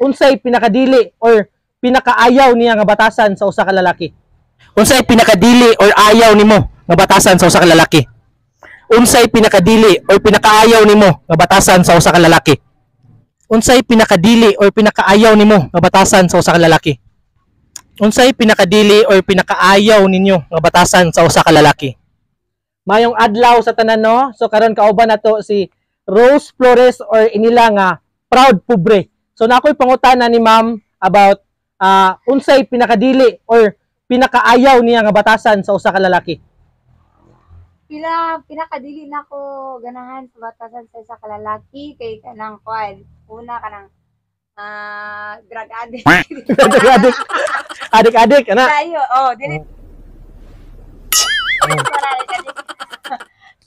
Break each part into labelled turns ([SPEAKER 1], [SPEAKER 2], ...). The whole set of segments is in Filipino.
[SPEAKER 1] unsay pinakadili or pinakaayaw niya nga batasan sa usa ka lalaki? Unsay pinakadili or ayaw nimo nga batasan sa usa ka lalaki? Unsay pinakadili or pinakaayaw nimo nga batasan sa usa ka lalaki? Unsay pinakadili or pinakaayaw nimo nga batasan sa usa ka lalaki? Unsay pinakadili or pinakaayaw ninyo nga batasan sa usa ka lalaki? Mayong adlaw sa tanan no. So karon kauban nato si Rose Flores or inila nga proud pobre. So nakoy pangutana ni ma'am about unsay pinakadili or pinakaayaw niya nga batasan sa usa ka lalaki?
[SPEAKER 2] Pinakadili na ko ganahan sa batasan sa isa ka lalaki kay kanang kwan. Una kanang drug addict.
[SPEAKER 1] Drug addict. Adik-adik ana.
[SPEAKER 2] Dayo, dili.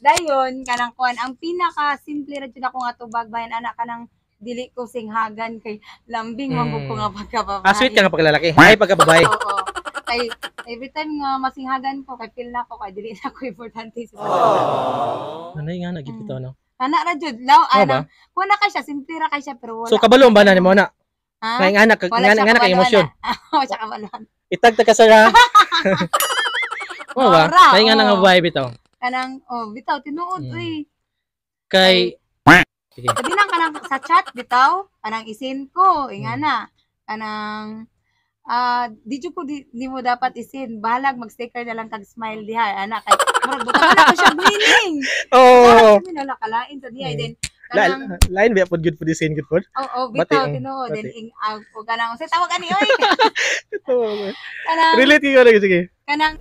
[SPEAKER 2] Dayon kanang kwan ang pinaka simple ra jud ako nga tubag bayan anak kanang dili ko singhagan kay lambing mangug ko nga pagkababae.
[SPEAKER 1] Sweet ka nga paglalaki. Ay pagkababae.
[SPEAKER 2] Oo. Kay every time nga masinghagan ko kay feel na ko kay dili na ko importante sa.
[SPEAKER 1] Anay nga nagipito no.
[SPEAKER 2] Anak ra jud law ana. Kuna ka siya simple ra kay siya pero wala.
[SPEAKER 1] So kabalo ba na nimo na?
[SPEAKER 2] Ha?
[SPEAKER 1] Kay anak kay emosyon.
[SPEAKER 2] Oo, siya kabalon.
[SPEAKER 1] Itagta ka sa Oo ba? Kay nga nga babae bitaw.
[SPEAKER 2] Kanang bitaw tinuod
[SPEAKER 1] Kay sige.
[SPEAKER 2] Sabi lang kanang sa chat bitaw, kanang isin ko, ingana. Kanang di mo dapat isin. Bahalag mag-sticker na lang kag smile diha, ana kay murag buta na ko siya meaning.
[SPEAKER 1] Oo.
[SPEAKER 2] Sabi na kalain sa diha then
[SPEAKER 1] kanang line ba good for isin good for?
[SPEAKER 2] Oo, bitaw tinuod then kanang say tawag ani oy. Kanang
[SPEAKER 1] relate ko lagi sige.
[SPEAKER 2] Kanang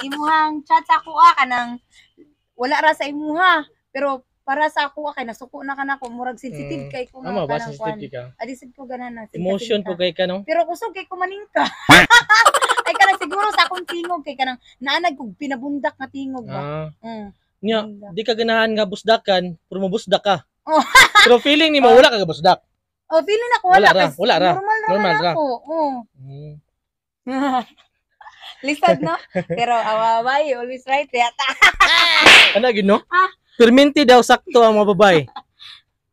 [SPEAKER 2] imuhang chat sa kuha kanang wala ra sa imuha pero para sa ako kay nasuko na kana ko murag sensitive kay ko
[SPEAKER 1] nga kanang kwan.
[SPEAKER 2] Adisip ko ganan na.
[SPEAKER 1] Emotion po kay ka no.
[SPEAKER 2] Pero kusog kay ko maningka. Ay kanang siguro sa akong tingog kay kanang naanag kog pinabundak nga tingog ba.
[SPEAKER 1] Nya, di ka ganahan nga busdakan, pero mabusdak ka. Pero feeling nimo wala ka busdak.
[SPEAKER 2] Feeling ako wala ra. Normal ra. Lisod no? Pero awaway, always right yata.
[SPEAKER 1] Ano gid no? Perminti daw sakto ang mga babae.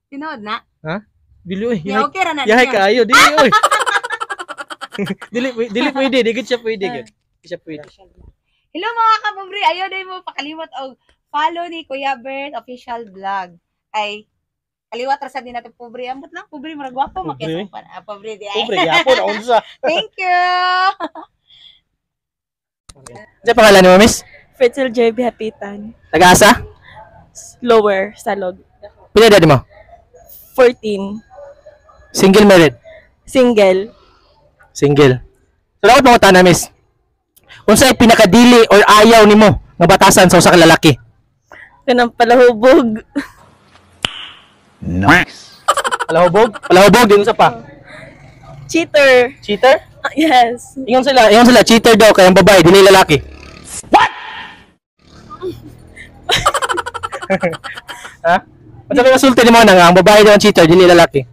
[SPEAKER 2] Tinood na?
[SPEAKER 1] Ha? Dili oy.
[SPEAKER 2] Okay ra na.
[SPEAKER 1] Yahay ka ayo, dili oy. Dili pwede, di gid siya pwede gid. Di siya pwede.
[SPEAKER 2] Hello mga kapobre, ayo day mo pakalimot og follow ni Kuya Bert official vlog. Ay kaliwat ra sa din natin pobre. Ambot lang pobre murag gwapo makiasang pan. Pobre di ay.
[SPEAKER 1] Pobre gyapon unsa.
[SPEAKER 2] Thank you.
[SPEAKER 1] Sa pangalan ni Miss?
[SPEAKER 3] Fritzel JB Hapitan.
[SPEAKER 1] Taga-asa?
[SPEAKER 3] Lower, Salog.
[SPEAKER 1] Pila edad mo?
[SPEAKER 3] 14.
[SPEAKER 1] Single married?
[SPEAKER 3] Single.
[SPEAKER 1] Single. So dapat mo ta na Miss. Unsay pinakadili or ayaw nimo nga batasan sa usa ka lalaki?
[SPEAKER 3] Kanang palahubog.
[SPEAKER 1] Nice. Palahubog? Palahubog din sa pa.
[SPEAKER 3] Cheater.
[SPEAKER 1] Cheater?
[SPEAKER 3] Yes.
[SPEAKER 1] Ingon sila cheater daw kay ang babae dili lalaki. What? Ha? Unsa may resulta nimo na nga ang babae daw ang cheater dili lalaki?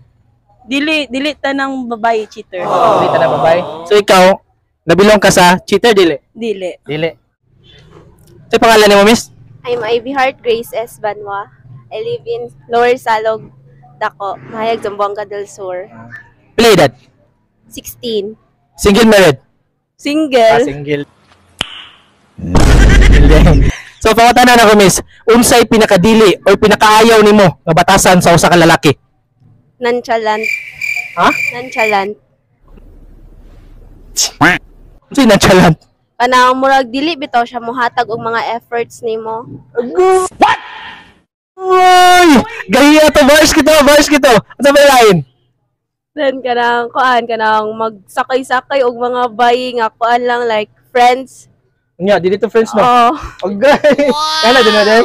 [SPEAKER 3] Dili tanang babae cheater.
[SPEAKER 1] Dili tanang babae. So ikaw nabilong ka sa cheater dili?
[SPEAKER 3] Dili.
[SPEAKER 1] Dili. Sa pangalan nimo Miss?
[SPEAKER 4] I'm Ivy Heart Grace S. Banwa. I live in Lower Salog, Daco, Mahayag, Zamboanga del Sur.
[SPEAKER 1] Pila edad?
[SPEAKER 4] 16.
[SPEAKER 1] Single married?
[SPEAKER 3] Single.
[SPEAKER 1] Single. So pangutanan ako Miss, unsay pinakadili or pinakaayaw nimo nga batasan sa usa ka lalaki?
[SPEAKER 4] Nonchalant.
[SPEAKER 1] Ha?
[SPEAKER 4] Nonchalant.
[SPEAKER 1] Unsay nonchalant?
[SPEAKER 4] Kanang murag dili bitaw siya mohatag og mga efforts nimo.
[SPEAKER 1] What? Oy! Gahiya to, bars kito. Unsa ba lain?
[SPEAKER 4] Then kanang magsakay-sakay og mga bayi nga kuan lang like friends.
[SPEAKER 1] Nya, dili to friends no.
[SPEAKER 4] Oh.
[SPEAKER 1] Okay. Kana din na.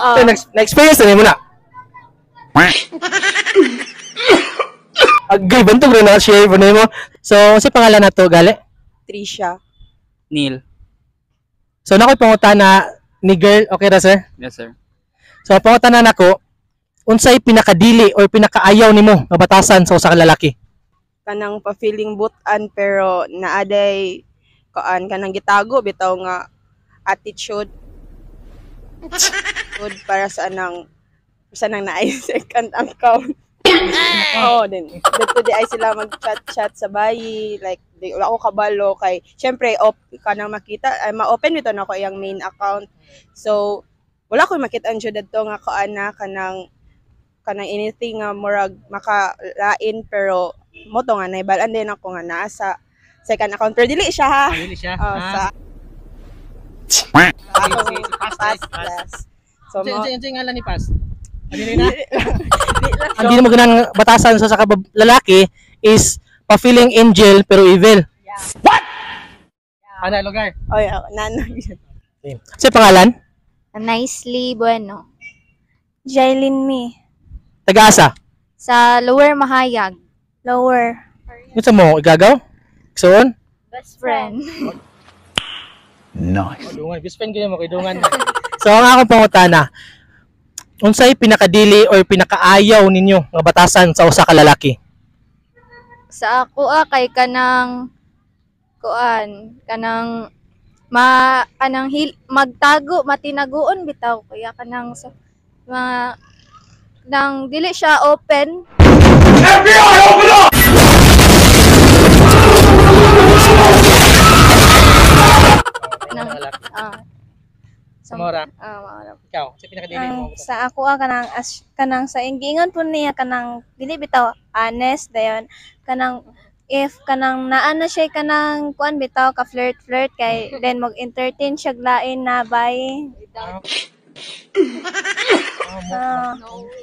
[SPEAKER 1] Na-experience na mo na. Agay bantog na share mo nimo. So, sa pangalan nato gali?
[SPEAKER 3] Trisha.
[SPEAKER 5] Neil.
[SPEAKER 1] So, nakoy pangutana ni girl, okay ra sir?
[SPEAKER 5] Yes, sir.
[SPEAKER 1] So, pangutanan nako, unsay pinakadili or pinakaayaw nimo nga batasan sa usa ka lalaki?
[SPEAKER 3] Kanang pa-feeling butan pero naaday kanang gitago bitaw nga attitude. Good para sa anang Basta nang naay second account. Oo, din. Dito di ay sila mag-chat sa bayi. Like, di, wala ako kabalo kay, syempre, kanang makita, ay, ma-open ito na ko yung main account. So, wala ko makita ang dito nga kaana kanang anything nga murag makalain pero mo to nga naibalan din ako nga naa sa second account pero dili siya ha.
[SPEAKER 1] Dili siya.
[SPEAKER 3] Sa
[SPEAKER 1] Pass.
[SPEAKER 3] So mo
[SPEAKER 1] Unsa ngalan ni Pass? Dili na. Ang di mo ganang batasan sa lalaki is pa-feeling angel pero evil. What? Ana lugar.
[SPEAKER 3] oy nano.
[SPEAKER 1] Sa pangalan?
[SPEAKER 5] Nicely Bueno.
[SPEAKER 4] Jailin Me.
[SPEAKER 1] Taga-asa.
[SPEAKER 5] Sa Lower Mahayag.
[SPEAKER 4] Lower.
[SPEAKER 1] Gusto mo igagaw? Igsoon?
[SPEAKER 5] Best friend.
[SPEAKER 1] Dungan, best friend mo kay dungan. So ang akong pangutana, unsay pinakadili or pinakaayaw ninyo nga batasan sa usa ka lalaki?
[SPEAKER 5] Sa ako kay kanang kanang magtago, matinaguon bitaw kaya kanang sa mga nang dili siya open. FBI, open up!
[SPEAKER 1] Samora. Ikaw, sa pinakadili mo.
[SPEAKER 4] Sa ako kanang sa ingingon po niya kanang dili bitaw honest dayon kanang if kanang naa na siya kanang kuan bitaw ka flirt kay then mag-entertain siya lain na bay.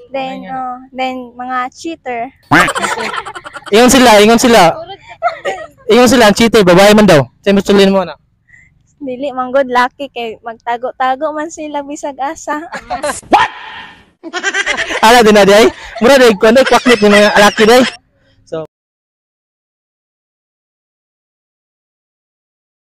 [SPEAKER 4] Then mga cheater.
[SPEAKER 1] Ingon sila. Ang cheater, babae man daw. Sa mustulin mo na.
[SPEAKER 4] Dili man good lucky kay magtago-tago man sila bisag asa.
[SPEAKER 1] Ala din na di ay. Mura day kwaknit ni mga alaki day.